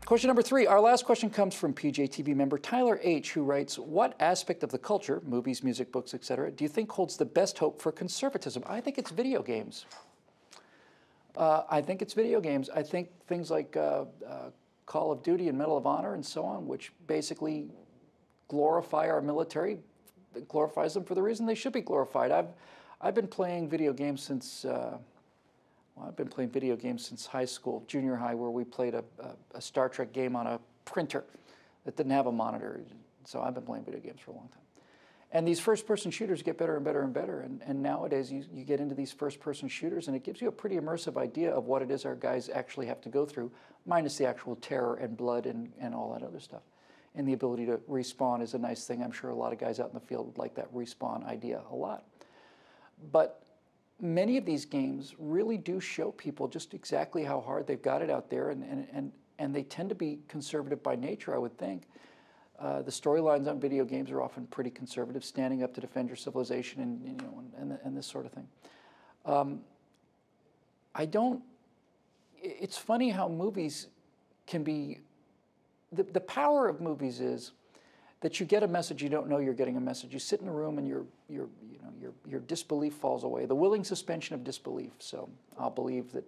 Question number 3. Our last question comes from PJTV member Tyler H., who writes, what aspect of the culture, movies, music, books, etc., do you think holds the best hope for conservatism? I think it's video games. I think it's video games. I think things like Call of Duty and Medal of Honor and so on, which basically glorify our military, glorifies them for the reason they should be glorified. I've been playing video games since I've been playing video games since high school, junior high, where we played a Star Trek game on a printer that didn't have a monitor. So I've been playing video games for a long time. And these first-person shooters get better and better and better. And nowadays, you get into these first-person shooters, and it gives you a pretty immersive idea of what it is our guys actually have to go through, minus the actual terror and blood and all that other stuff. And the ability to respawn is a nice thing. I'm sure a lot of guys out in the field would like that respawn idea a lot. But many of these games really do show people just exactly how hard they've got it out there, and they tend to be conservative by nature, I would think. The storylines on video games are often pretty conservative, standing up to defend your civilization and this sort of thing. It's funny how movies can be, the power of movies is that you get a message, you don't know you're getting a message. You sit in a room and your disbelief falls away, the willing suspension of disbelief. So I'll believe that,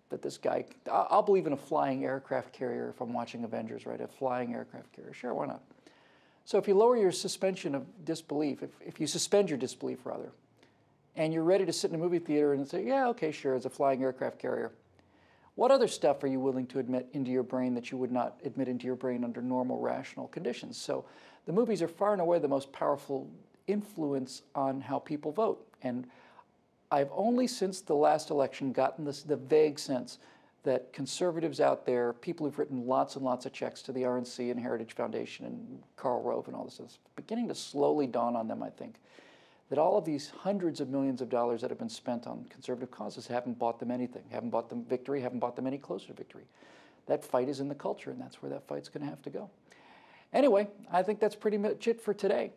that this guy, I'll believe in a flying aircraft carrier if I'm watching Avengers, right? A flying aircraft carrier, sure, why not? So if you lower your suspension of disbelief, if you suspend your disbelief rather, and you're ready to sit in a movie theater and say, yeah, okay, sure, it's a flying aircraft carrier. What other stuff are you willing to admit into your brain that you would not admit into your brain under normal, rational conditions? So the movies are far and away the most powerful influence on how people vote. And I've only since the last election gotten the vague sense that conservatives out there, people who've written lots and lots of checks to the RNC and Heritage Foundation and Karl Rove and all this, is beginning to slowly dawn on them, I think, that all of these hundreds of millions of dollars that have been spent on conservative causes haven't bought them anything, haven't bought them victory, haven't bought them any closer to victory. That fight is in the culture, and that's where that fight's going to have to go. Anyway, I think that's pretty much it for today.